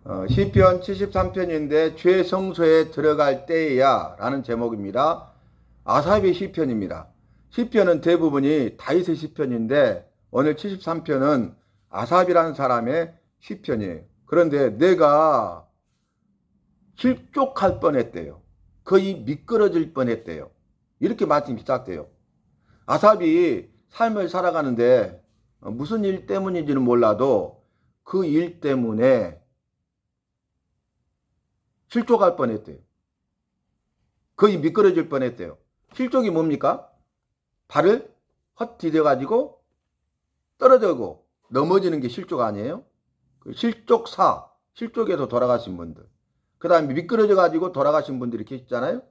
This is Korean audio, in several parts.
시편 73편인데 죄성소에 들어갈 때야 라는 제목입니다. 아삽의 시편입니다. 시편은 대부분이 다윗의 시편인데 오늘 73편은 아삽이라는 사람의 시편이에요. 그런데 내가 실족할 뻔했대요. 거의 미끄러질 뻔했대요. 이렇게 말씀이 시작돼요. 아삽이 삶을 살아가는데 무슨 일 때문인지는 몰라도 그 일 때문에 실족할 뻔했대요. 거의 미끄러질 뻔했대요. 실족이 뭡니까? 발을 헛디뎌가지고 떨어지고 넘어지는 게 실족 아니에요? 실족사, 실족에서 돌아가신 분들. 그 다음에 미끄러져가지고 돌아가신 분들이 계시잖아요.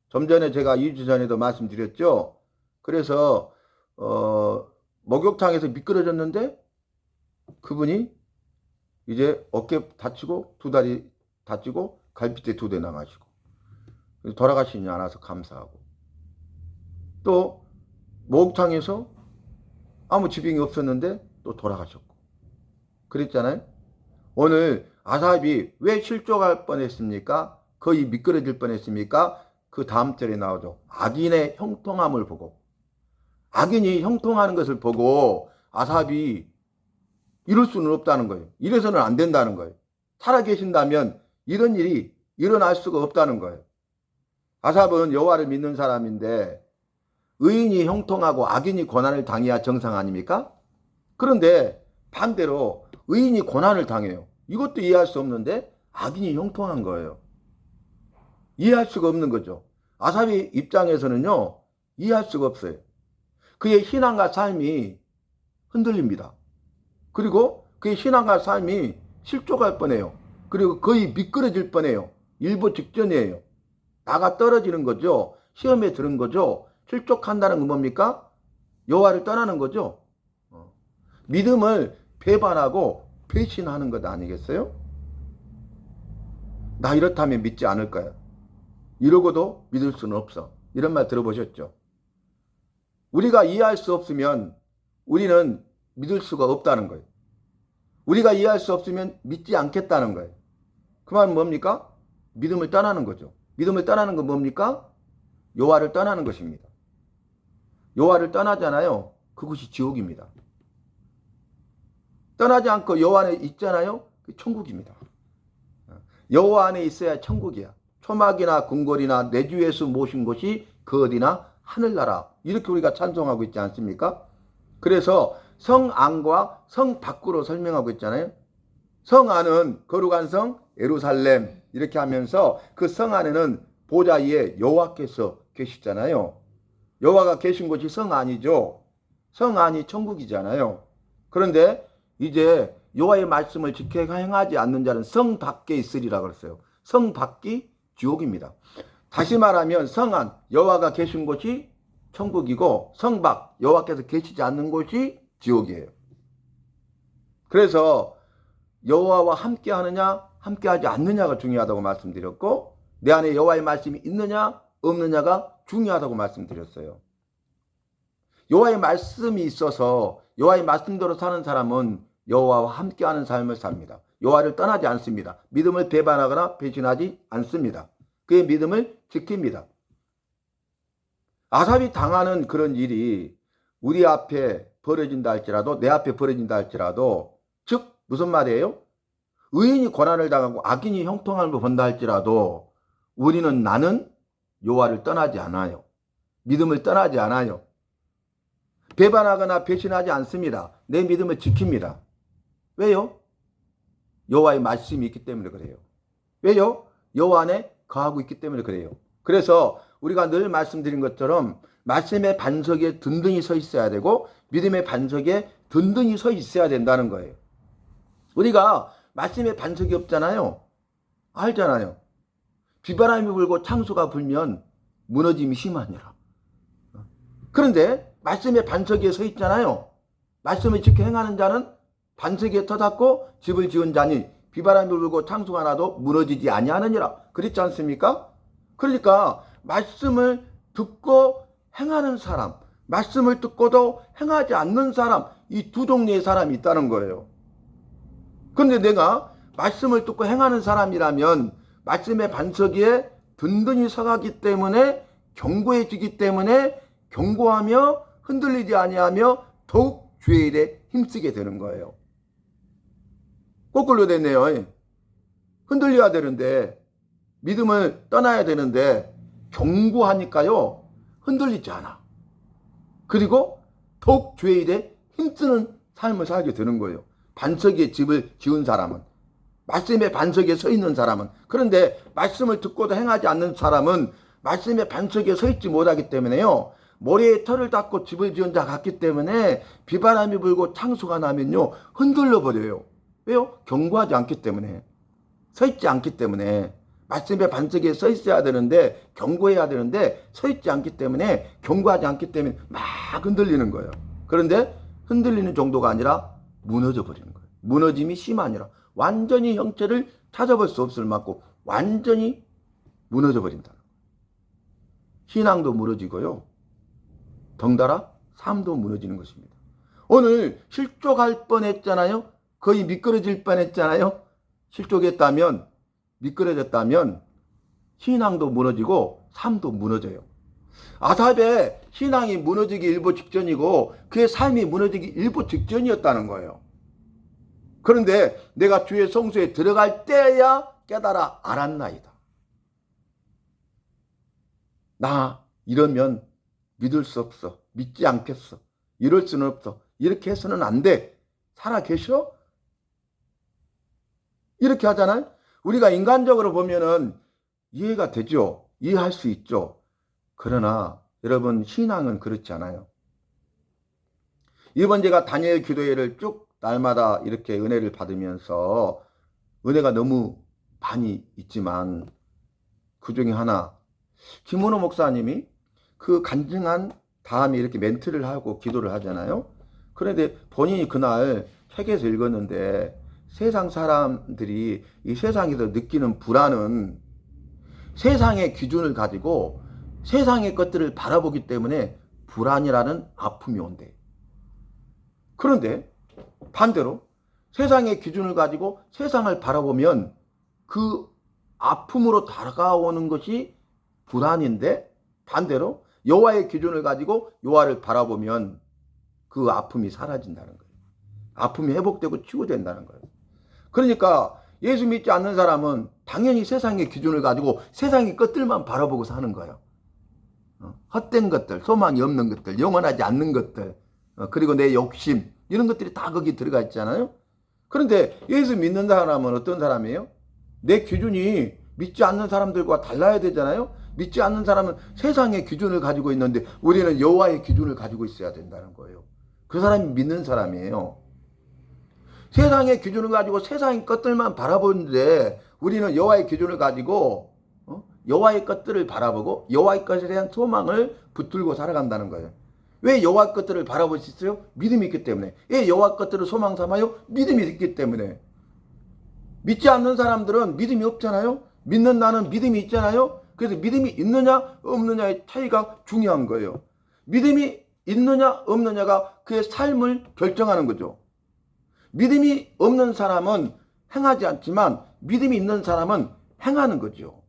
좀 전에 제가 2주 전에도 말씀드렸죠. 그래서 목욕탕에서 미끄러졌는데 그분이 이제 어깨 다치고 두 다리 다치고 갈비뼈 2대 나가시고 돌아가시지 않아서 감사하고, 또 목욕탕에서 아무 지병이 없었는데 또 돌아가셨고 그랬잖아요. 오늘 아삽이 왜 실족할 뻔했습니까? 거의 미끄러질 뻔했습니까? 그 다음 절에 나오죠. 악인의 형통함을 보고, 악인이 형통하는 것을 보고 아삽이 이럴 수는 없다는 거예요. 이래서는 안 된다는 거예요. 살아계신다면 이런 일이 일어날 수가 없다는 거예요. 아삽은 여호와를 믿는 사람인데 의인이 형통하고 악인이 고난을 당해야 정상 아닙니까? 그런데 반대로 의인이 고난을 당해요. 이것도 이해할 수 없는데 악인이 형통한 거예요. 이해할 수가 없는 거죠. 아삽의 입장에서는요, 이해할 수가 없어요. 그의 신앙과 삶이 흔들립니다. 그리고 그의 신앙과 삶이 실족할 뻔해요. 그리고 거의 미끄러질 뻔해요. 일보 직전이에요. 나가 떨어지는 거죠. 시험에 들은 거죠. 실족한다는 건 뭡니까? 여호와를 떠나는 거죠. 믿음을 배반하고 배신하는 것 아니겠어요? 나 이렇다면 믿지 않을 거야. 이러고도 믿을 수는 없어. 이런 말 들어보셨죠? 우리가 이해할 수 없으면 우리는 믿을 수가 없다는 거예요. 우리가 이해할 수 없으면 믿지 않겠다는 거예요. 그 말은 뭡니까? 믿음을 떠나는 거죠. 믿음을 떠나는 건 뭡니까? 여호와를 떠나는 것입니다. 여호와를 떠나잖아요. 그것이 지옥입니다. 떠나지 않고 여호와 안에 있잖아요. 그 천국입니다. 여호와 안에 있어야 천국이야. 초막이나 궁궐이나 내 주 예수 모신 곳이 그 어디나 하늘나라. 이렇게 우리가 찬송하고 있지 않습니까? 그래서 성 안과 성 밖으로 설명하고 있잖아요. 성 안은 거룩한 성 예루살렘 이렇게 하면서 그 성 안에는 보좌 위에 여호와께서 계시잖아요. 여호와가 계신 곳이 성 안이죠. 성 안이 천국이잖아요. 그런데 이제 여호와의 말씀을 지켜 행하지 않는 자는 성 밖에 있으리라 그랬어요. 성 밖이 지옥입니다. 다시 말하면 성 안 여호와가 계신 곳이 천국이고 성 밖 여호와께서 계시지 않는 곳이 지옥이에요. 그래서 여호와와 함께 하느냐 함께 하지 않느냐가 중요하다고 말씀드렸고, 내 안에 여호와의 말씀이 있느냐 없느냐가 중요하다고 말씀드렸어요. 여호와의 말씀이 있어서 여호와의 말씀대로 사는 사람은 여호와와 함께하는 삶을 삽니다. 여호와를 떠나지 않습니다. 믿음을 배반하거나 배신하지 않습니다. 그의 믿음을 지킵니다. 아삽이 당하는 그런 일이 우리 앞에 벌어진다 할지라도, 내 앞에 벌어진다 할지라도, 즉 무슨 말이에요? 의인이 고난을 당하고 악인이 형통함을 본다 할지라도 나는 여호와를 떠나지 않아요. 믿음을 떠나지 않아요. 배반하거나 배신하지 않습니다. 내 믿음을 지킵니다. 왜요? 여호와의 말씀이 있기 때문에 그래요. 왜요? 여호와 안에 거하고 있기 때문에 그래요. 그래서 우리가 늘 말씀드린 것처럼 말씀의 반석에 든든히 서 있어야 되고 믿음의 반석에 든든히 서 있어야 된다는 거예요. 우리가 말씀의 반석이 없잖아요. 알잖아요. 비바람이 불고 창수가 불면 무너짐이 심하니라. 그런데 말씀의 반석에 서 있잖아요. 말씀을 지켜 행하는 자는 반석에 터닫고 집을 지은 자니 비바람이 불고 창수가 나도 무너지지 아니하느니라. 그렇지 않습니까? 그러니까 말씀을 듣고 행하는 사람, 말씀을 듣고도 행하지 않는 사람, 이 두 종류의 사람이 있다는 거예요. 그런데 내가 말씀을 듣고 행하는 사람이라면 말씀의 반석에 든든히 서가기 때문에 견고해지기 때문에 견고하며 흔들리지 아니하며 더욱 주의 일에 힘쓰게 되는 거예요. 거꾸로 됐네요. 흔들려야 되는데 믿음을 떠나야 되는데 견고하니까요 흔들리지 않아. 그리고 더욱 주의 일에 힘쓰는 삶을 살게 되는 거예요. 반석에 집을 지은 사람은, 말씀의 반석에 서 있는 사람은. 그런데 말씀을 듣고도 행하지 않는 사람은 말씀의 반석에 서 있지 못하기 때문에요, 모래에 털을 닦고 집을 지은 자 같기 때문에 비바람이 불고 창수가 나면요 흔들려 버려요. 왜요? 견고하지 않기 때문에, 서 있지 않기 때문에. 말씀의 반석에 서 있어야 되는데, 견고해야 되는데 서 있지 않기 때문에, 견고하지 않기 때문에 막 흔들리는 거예요. 그런데 흔들리는 정도가 아니라 무너져 버리는 거예요. 무너짐이 심하니라 완전히 형체를 찾아볼 수 없을 만큼 완전히 무너져 버린다. 신앙도 무너지고요, 덩달아 삶도 무너지는 것입니다. 오늘 실족할 뻔했잖아요. 거의 미끄러질 뻔했잖아요. 실족했다면, 미끄러졌다면 신앙도 무너지고 삶도 무너져요. 아삽의 신앙이 무너지기 일보 직전이고 그의 삶이 무너지기 일보 직전이었다는 거예요. 그런데 내가 주의 성소에 들어갈 때야 깨달아 알았나이다. 나 이러면 믿을 수 없어. 믿지 않겠어. 이럴 수는 없어. 이렇게 해서는 안 돼. 살아계셔? 이렇게 하잖아요. 우리가 인간적으로 보면은 이해가 되죠. 이해할 수 있죠. 그러나 여러분, 신앙은 그렇지 않아요. 이번 제가 다니엘 기도회를 쭉 날마다 이렇게 은혜를 받으면서 은혜가 너무 많이 있지만 그 중에 하나, 김은호 목사님이 그 간증한 다음에 이렇게 멘트를 하고 기도를 하잖아요. 그런데 본인이 그날 책에서 읽었는데, 세상 사람들이 이 세상에서 느끼는 불안은 세상의 기준을 가지고 세상의 것들을 바라보기 때문에 불안이라는 아픔이 온대. 그런데 반대로 세상의 기준을 가지고 세상을 바라보면 그 아픔으로 다가오는 것이 불안인데, 반대로 여호와의 기준을 가지고 여호와를 바라보면 그 아픔이 사라진다는 거예요. 아픔이 회복되고 치유된다는 거예요. 그러니까 예수 믿지 않는 사람은 당연히 세상의 기준을 가지고 세상의 것들만 바라보고 사는 거예요. 헛된 것들, 소망이 없는 것들, 영원하지 않는 것들, 그리고 내 욕심, 이런 것들이 다 거기 들어가 있잖아요. 그런데 예수 믿는 사람은 어떤 사람이에요? 내 기준이 믿지 않는 사람들과 달라야 되잖아요. 믿지 않는 사람은 세상의 기준을 가지고 있는데 우리는 여호와의 기준을 가지고 있어야 된다는 거예요. 그 사람이 믿는 사람이에요. 세상의 기준을 가지고 세상의 것들만 바라보는데 우리는 여호와의 기준을 가지고 여호와의 것들을 바라보고 여호와의 것에 대한 소망을 붙들고 살아간다는 거예요. 왜 여호와 것들을 바라볼 수 있어요? 믿음이 있기 때문에. 왜 여호와 것들을 소망 삼아요? 믿음이 있기 때문에. 믿지 않는 사람들은 믿음이 없잖아요. 믿는 나는 믿음이 있잖아요. 그래서 믿음이 있느냐 없느냐의 차이가 중요한 거예요. 믿음이 있느냐 없느냐가 그의 삶을 결정하는 거죠. 믿음이 없는 사람은 행하지 않지만 믿음이 있는 사람은 행하는 거죠.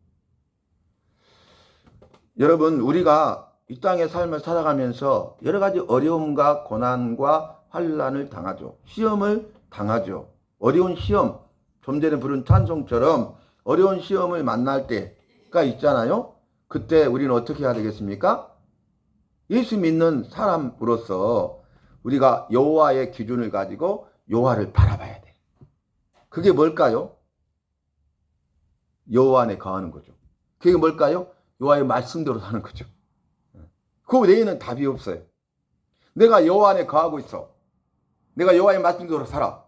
여러분, 우리가 이 땅의 삶을 살아가면서 여러 가지 어려움과 고난과 환난을 당하죠. 시험을 당하죠. 어려운 시험, 좀 전에 부른 찬송처럼 어려운 시험을 만날 때가 있잖아요. 그때 우리는 어떻게 해야 되겠습니까? 예수 믿는 사람으로서 우리가 여호와의 기준을 가지고 여호와를 바라봐야 돼. 그게 뭘까요? 여호와 안에 거하는 거죠. 그게 뭘까요? 여호와의 말씀대로 사는 거죠. 그 외에는 답이 없어요. 내가 여호와 안에 거하고 있어. 내가 여호와의 말씀대로 살아.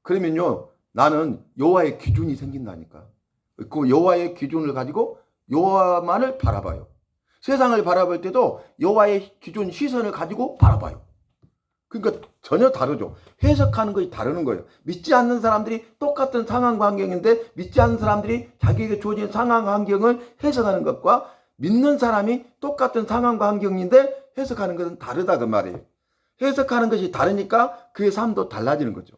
그러면요, 나는 여호와의 기준이 생긴다니까. 그 여호와의 기준을 가지고 여호와만을 바라봐요. 세상을 바라볼 때도 여호와의 기준, 시선을 가지고 바라봐요. 그러니까 전혀 다르죠. 해석하는 것이 다르는 거예요. 믿지 않는 사람들이 똑같은 상황 환경인데 믿지 않는 사람들이 자기에게 주어진 상황 환경을 해석하는 것과 믿는 사람이 똑같은 상황 환경인데 해석하는 것은 다르다, 그 말이에요. 해석하는 것이 다르니까 그의 삶도 달라지는 거죠.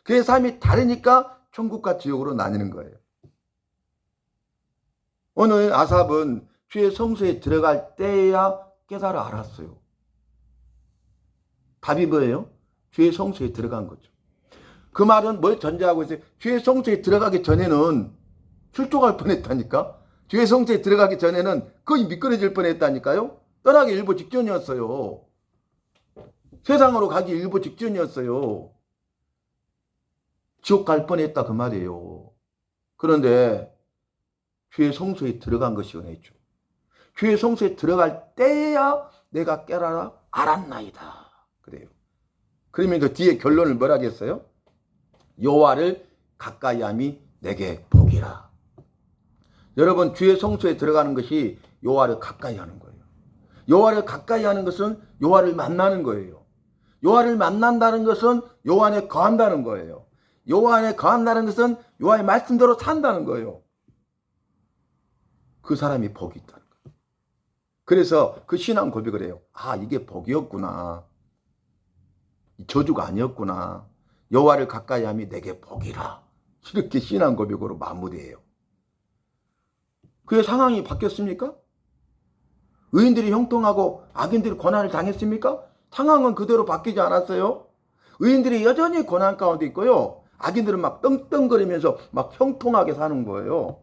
그의 삶이 다르니까 천국과 지옥으로 나뉘는 거예요. 오늘 아삽은 주의 성소에 들어갈 때야 깨달아 알았어요. 답이 뭐예요? 주의 성소에 들어간 거죠. 그 말은 뭘 전제하고 있어요? 주의 성소에 들어가기 전에는 출족할 뻔했다니까. 주의 성소에 들어가기 전에는 거의 미끄러질 뻔했다니까요. 떠나기 일보 직전이었어요. 세상으로 가기 일보 직전이었어요. 지옥 갈 뻔했다 그 말이에요. 그런데 주의 성소에 들어간 것이 은혜죠. 주의 성소에 들어갈 때야 내가 깨달아 알았나이다. 그래요. 그러면 그 뒤에 결론을 뭐라 하겠어요? 여호와를 가까이함이 내게 복이라. 여러분, 주의 성소에 들어가는 것이 여호와를 가까이 하는 거예요. 여호와를 가까이 하는 것은 여호와를 만나는 거예요. 여호와를 만난다는 것은 여호와 안에 거한다는 거예요. 여호와 안에 거한다는 것은 여호와의 말씀대로 산다는 거예요. 그 사람이 복이 있다는 거예요. 그래서 그 신앙 고백을 해요. 아, 이게 복이었구나. 저주가 아니었구나. 여호와를 가까이 함이 내게 복이라. 이렇게 신앙 고백으로 마무리해요. 그의 상황이 바뀌었습니까? 의인들이 형통하고 악인들이 고난을 당했습니까? 상황은 그대로 바뀌지 않았어요. 의인들이 여전히 고난 가운데 있고요. 악인들은 막 떵떵거리면서 막 형통하게 사는 거예요.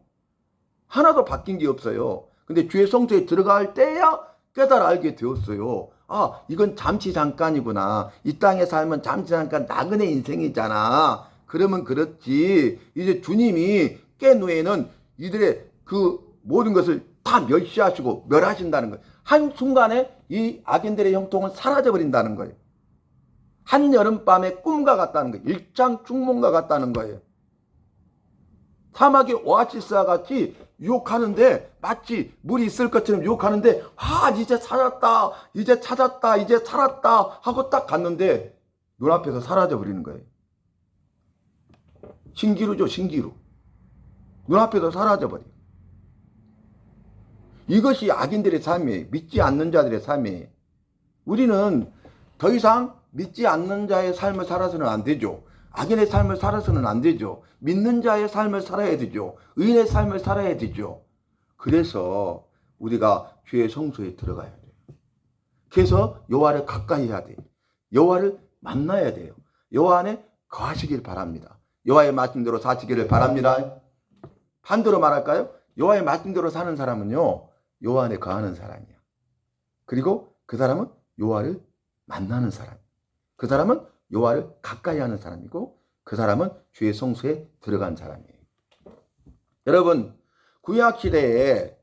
하나도 바뀐 게 없어요. 근데 주의 성소에 들어갈 때야 깨달아 알게 되었어요. 아, 이건 잠시 잠깐이구나. 이 땅의 삶은 잠시 잠깐 나그네 인생이잖아. 그러면 그렇지. 이제 주님이 깬 후에는 이들의 그 모든 것을 다 멸시하시고 멸하신다는 거예요. 한순간에 이 악인들의 형통은 사라져버린다는 거예요. 한여름밤의 꿈과 같다는 거예요. 일장중몽과 같다는 거예요. 사막의 오아시스와 같이 유혹하는데 마치 물이 있을 것처럼 유혹하는데 아, 이제 찾았다, 이제 찾았다, 이제 살았다 하고 딱 갔는데 눈앞에서 사라져버리는 거예요. 신기루죠, 신기루. 눈앞에서 사라져버려요. 이것이 악인들의 삶이에요. 믿지 않는 자들의 삶이에요. 우리는 더 이상 믿지 않는 자의 삶을 살아서는 안 되죠. 악인의 삶을 살아서는 안 되죠. 믿는 자의 삶을 살아야 되죠. 의인의 삶을 살아야 되죠. 그래서 우리가 주의 성소에 들어가야 돼요. 그래서 여호와를 가까이 해야 돼요. 여호와를 만나야 돼요. 여호와 안에 거하시길 바랍니다. 여호와의 말씀대로 사시기를 바랍니다. 반대로 말할까요? 여호와의 말씀대로 사는 사람은요, 여호와 안에 거하는 사람이야. 그리고 그 사람은 여호와를 만나는 사람. 그 사람은 여호와를 가까이 하는 사람이고 그 사람은 주의 성소에 들어간 사람이에요. 여러분, 구약 시대에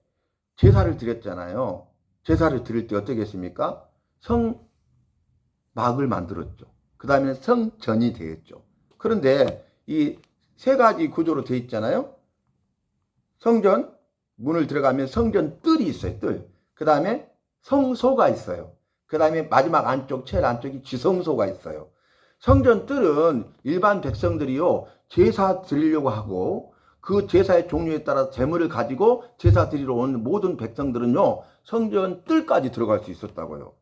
제사를 드렸잖아요. 제사를 드릴 때 어떻게 했습니까? 성막을 만들었죠. 그 다음에 성전이 되었죠. 그런데 이 세 가지 구조로 되어 있잖아요. 성전 문을 들어가면 성전 뜰이 있어요. 뜰. 그 다음에 성소가 있어요. 그 다음에 마지막 안쪽, 제일 안쪽이 지성소가 있어요. 성전 뜰은 일반 백성들이요, 제사 드리려고 하고 그 제사의 종류에 따라 제물을 가지고 제사 드리러 온 모든 백성들은요, 성전 뜰까지 들어갈 수 있었다고요.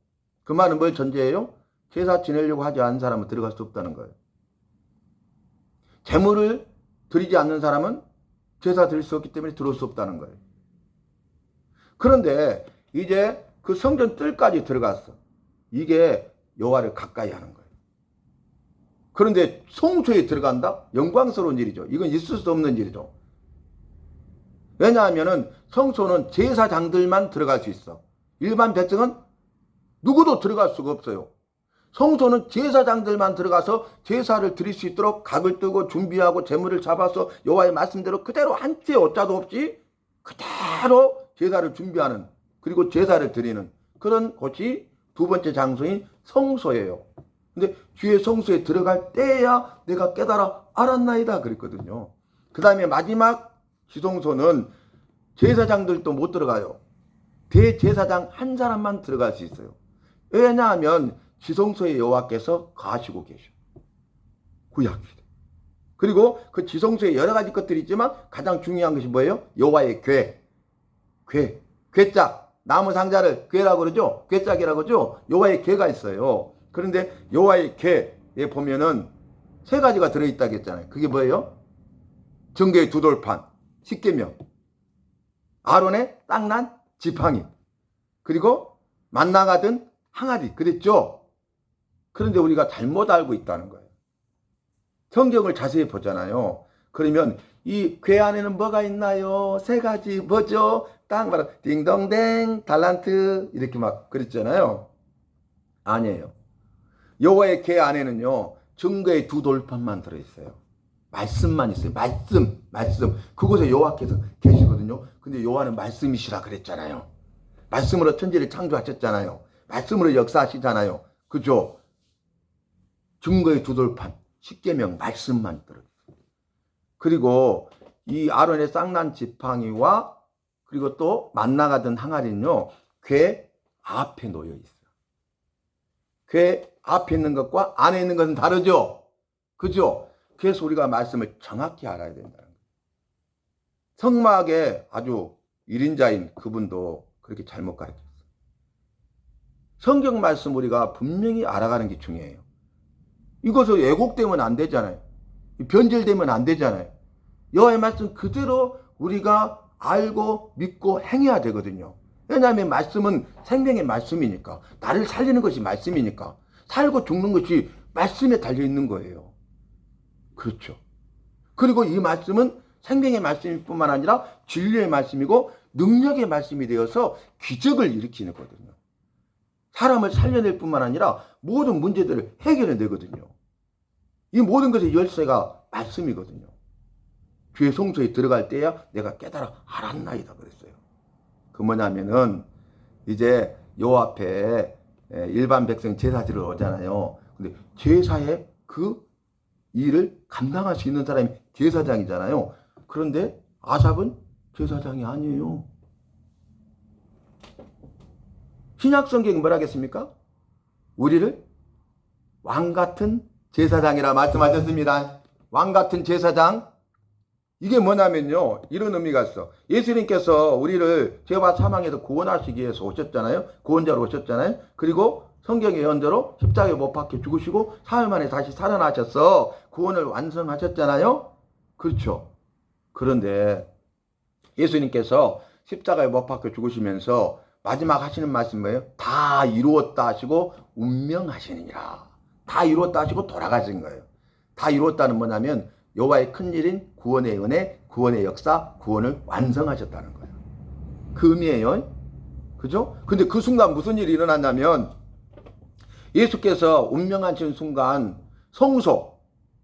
그 말은 뭘 전제해요? 제사 지내려고 하지 않은 사람은 들어갈 수 없다는 거예요. 제물을 드리지 않는 사람은 제사 드릴 수 없기 때문에 들어올 수 없다는 거예요. 그런데 이제 그 성전 뜰까지 들어갔어. 이게 여호와를 가까이 하는 거예요. 그런데 성소에 들어간다? 영광스러운 일이죠. 이건 있을 수 없는 일이죠. 왜냐하면 성소는 제사장들만 들어갈 수 있어. 일반 백성은 누구도 들어갈 수가 없어요. 성소는 제사장들만 들어가서 제사를 드릴 수 있도록 각을 뜨고 준비하고 제물을 잡아서 여호와의 말씀대로 그대로 한 채 오자도 없이 그대로 제사를 준비하는, 그리고 제사를 드리는 그런 곳이 두 번째 장소인 성소예요. 근데 주의 성소에 들어갈 때야 내가 깨달아 알았나이다 그랬거든요. 그 다음에 마지막 지성소는 제사장들도 못 들어가요. 대제사장 한 사람만 들어갈 수 있어요. 왜냐하면 지성소에 여호와께서 거하시고 계셔. 구약시대. 그리고 그 지성소에 여러 가지 것들이 있지만 가장 중요한 것이 뭐예요? 여호와의 궤짝. 나무 상자를 궤라고 그러죠? 궤짝이라고 그러죠? 여호와의 궤가 있어요. 그런데 여호와의 궤에 보면은 세 가지가 들어있다고 했잖아요. 그게 뭐예요? 증거의 두 돌판, 십계명, 아론의 땅난 지팡이, 그리고 만나가던 항아리, 그랬죠? 그런데 우리가 잘못 알고 있다는 거예요. 성경을 자세히 보잖아요. 그러면 이 궤 안에는 뭐가 있나요? 세 가지 뭐죠? 땅 바로 딩동댕 달란트 이렇게 막 그랬잖아요. 아니에요. 여호와의 궤 안에는요 증거의 두 돌판만 들어있어요. 말씀만 있어요. 말씀. 그곳에 여호와께서 계시거든요. 근데 여호와는 말씀이시라 그랬잖아요. 말씀으로 천지를 창조하셨잖아요. 말씀으로 역사하시잖아요. 그죠? 증거의 두 돌판, 십계명 말씀만 들어있어요. 그리고 이 아론의 쌍난 지팡이와 그리고 또 만나가던 항아리는요 궤 앞에 놓여 있어요. 궤 앞에 있는 것과 안에 있는 것은 다르죠. 그죠? 그래서 우리가 말씀을 정확히 알아야 된다는 거예요. 성막의 아주 1인자인 그분도 그렇게 잘못 가르쳤어요. 성경 말씀 우리가 분명히 알아가는 게 중요해요. 이것을 왜곡되면 안 되잖아요. 변질되면 안 되잖아요. 여호와의 말씀 그대로 우리가 알고 믿고 행해야 되거든요. 왜냐하면 말씀은 생명의 말씀이니까, 나를 살리는 것이 말씀이니까, 살고 죽는 것이 말씀에 달려있는 거예요. 그렇죠. 그리고 이 말씀은 생명의 말씀일 뿐만 아니라 진리의 말씀이고 능력의 말씀이 되어서 기적을 일으키는 거거든요. 사람을 살려낼 뿐만 아니라 모든 문제들을 해결해내거든요. 이 모든 것의 열쇠가 말씀이거든요. 주의 성소에 들어갈 때야 내가 깨달아 알았나이다 그랬어요. 그 뭐냐면은 이제 요 앞에 일반 백성 제사지로 오잖아요. 근데 제사의 그 일을 감당할 수 있는 사람이 제사장이잖아요. 그런데 아삽은 제사장이 아니에요. 신약성경이 뭐라 하겠습니까? 우리를 왕같은 제사장이라 말씀하셨습니다. 왕같은 제사장. 이게 뭐냐면요. 이런 의미가 있어. 예수님께서 우리를 죄와 사망에서 구원하시기 위해서 오셨잖아요. 구원자로 오셨잖아요. 그리고 성경의 예언대로 십자가에 못 박혀 죽으시고 사흘 만에 다시 살아나셔서 구원을 완성하셨잖아요. 그렇죠. 그런데 예수님께서 십자가에 못 박혀 죽으시면서 마지막 하시는 말씀이 뭐예요? 다 이루었다 하시고 운명하시느니라. 다 이루었다 하시고 돌아가신 거예요. 다 이루었다는 뭐냐면 여호와의 큰일인 구원의 은혜, 구원의 역사, 구원을 완성하셨다는 거예요. 그 의미예요. 그죠? 근데 그 순간 무슨 일이 일어났냐면 예수께서 운명하신 순간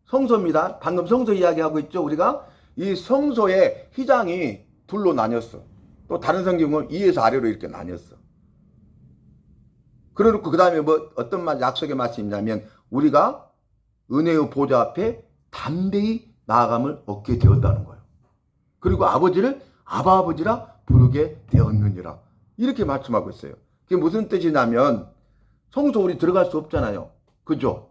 성소입니다. 방금 성소 이야기하고 있죠. 우리가 이 성소의 휘장이 둘로 나뉘었어. 또 다른 성경은 위에서 아래로 이렇게 나뉘었어. 그래놓고 그 다음에 뭐 어떤 약속의 말씀이냐면 우리가 은혜의 보좌 앞에 담대히 나아감을 얻게 되었다는 거예요. 그리고 아버지를 아바 아버지라 부르게 되었느니라. 이렇게 말씀하고 있어요. 그게 무슨 뜻이냐면 성소 우리 들어갈 수 없잖아요. 그죠?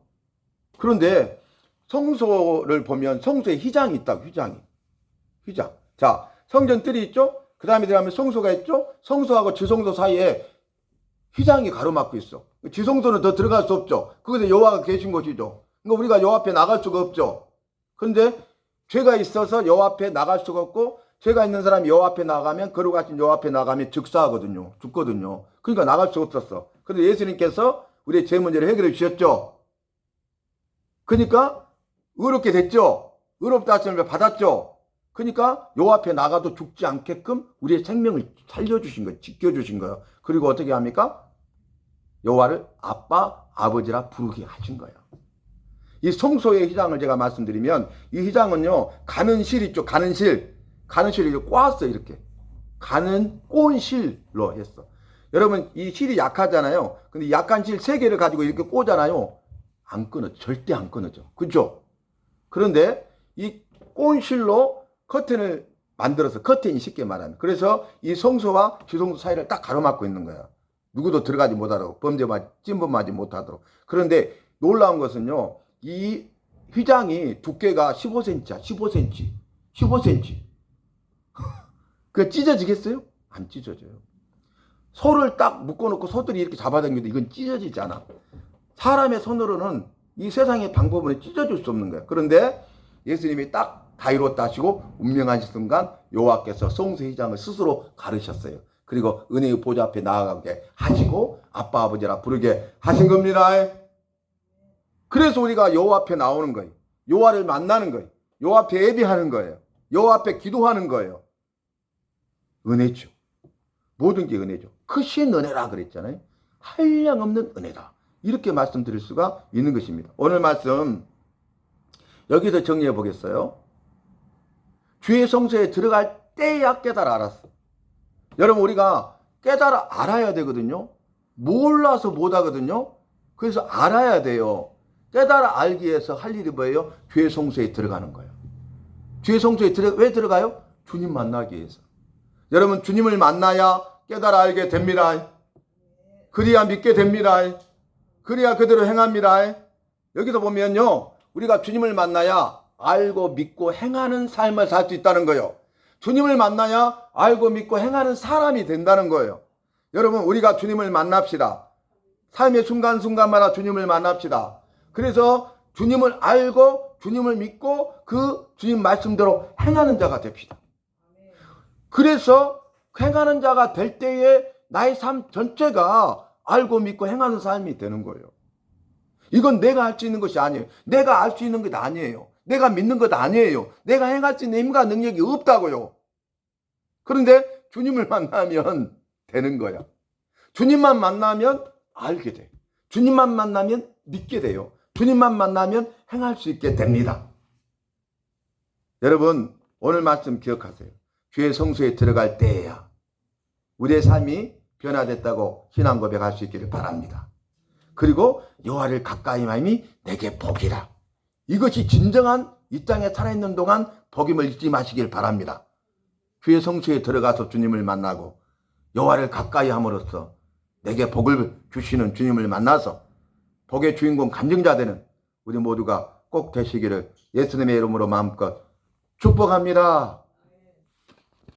그런데 성소를 보면 성소에 휘장이 있다고. 휘장. 자, 성전뜰이 있죠? 그 다음에 들어가면 성소가 있죠? 성소하고 지성소 사이에 휘장이 가로막고 있어. 지성소는 더 들어갈 수 없죠. 그곳에 여호와가 계신 곳이죠. 그러니까 우리가 여호와 앞에 나갈 수가 없죠. 그런데 죄가 있어서 여호와 앞에 나갈 수가 없고 죄가 있는 사람이 여호와 앞에 나가면 거룩하신 여호와 앞에 나가면 즉사하거든요. 죽거든요. 그러니까 나갈 수 없었어. 그런데 예수님께서 우리의 죄 문제를 해결해 주셨죠. 그러니까 의롭게 됐죠. 의롭다 하심을 받았죠. 그러니까 여호와 앞에 나가도 죽지 않게끔 우리의 생명을 살려주신 거예요. 지켜주신 거예요. 그리고 어떻게 합니까? 여호와를 아빠, 아버지라 부르게 하신 거예요. 이 성소의 휘장을 제가 말씀드리면 이 휘장은요. 가는 실 있죠. 가는 실을 꼬았어요. 이렇게. 꼬은 실로 했어. 여러분 이 실이 약하잖아요. 근데 약한 실 3개를 가지고 이렇게 꼬잖아요. 안 끊어져. 절대 안 끊어져. 그렇죠? 그런데 이 꼬은 실로 커튼을 만들어서 커튼이 쉽게 말하면 그래서 이 성소와 지성소 사이를 딱 가로막고 있는 거야. 누구도 들어가지 못하도록 찜범하지 못하도록. 그런데 놀라운 것은요. 이 휘장이 두께가 15cm야. 15cm. 그게 찢어지겠어요? 안 찢어져요. 소를 딱 묶어놓고 소들이 이렇게 잡아당겨도 이건 찢어지지 않아. 사람의 손으로는 이 세상의 방법은 찢어질 수 없는 거야. 그런데 예수님이 딱 다 이뤘다 하시고 운명하신 순간 여호와께서 성소회장을 스스로 가르셨어요. 그리고 은혜의 보좌 앞에 나아가게 하시고 아빠 아버지라 부르게 하신 겁니다. 그래서 우리가 여호와 앞에 나오는 거예요. 여호와를 만나는 거예요. 여호와 앞에 예배하는 거예요. 여호와 앞에 기도하는 거예요. 은혜죠. 모든 게 은혜죠. 크신 은혜라 그랬잖아요. 한량없는 은혜다. 이렇게 말씀드릴 수가 있는 것입니다. 오늘 말씀 여기서 정리해 보겠어요. 주의 성소에 들어갈 때야 깨달아 알았어. 여러분 우리가 깨달아 알아야 되거든요. 몰라서 못 하거든요. 그래서 알아야 돼요. 깨달아 알기 위해서 할 일이 뭐예요? 주의 성소에 들어가는 거예요. 주의 성소에 왜 들어가요? 주님 만나기 위해서. 여러분 주님을 만나야 깨달아 알게 됩니다. 그래야 믿게 됩니다. 그래야 그대로 행합니다. 여기서 보면요. 우리가 주님을 만나야 알고 믿고 행하는 삶을 살 수 있다는 거예요. 주님을 만나야 알고 믿고 행하는 사람이 된다는 거예요. 여러분 우리가 주님을 만납시다. 삶의 순간순간마다 주님을 만납시다. 그래서 주님을 알고 주님을 믿고 그 주님 말씀대로 행하는 자가 됩시다. 그래서 행하는 자가 될 때에 나의 삶 전체가 알고 믿고 행하는 삶이 되는 거예요. 이건 내가 할 수 있는 것이 아니에요. 내가 알 수 있는 것 아니에요. 내가 믿는 것 아니에요. 내가 행할 수 있는 힘과 능력이 없다고요. 그런데 주님을 만나면 되는 거야. 주님만 만나면 알게 돼. 주님만 만나면 믿게 돼요. 주님만 만나면 행할 수 있게 됩니다. 여러분 오늘 말씀 기억하세요. 주의 성소에 들어갈 때에야 우리의 삶이 변화됐다고 신앙 고백할 수 있기를 바랍니다. 그리고 여호와를 가까이 하심이 내게 복이라. 이것이 진정한 이 땅에 살아있는 동안 복임을 잊지 마시길 바랍니다. 주의 성소에 들어가서 주님을 만나고 여호와를 가까이 함으로써 내게 복을 주시는 주님을 만나서 복의 주인공 간증자 되는 우리 모두가 꼭 되시기를 예수님의 이름으로 마음껏 축복합니다.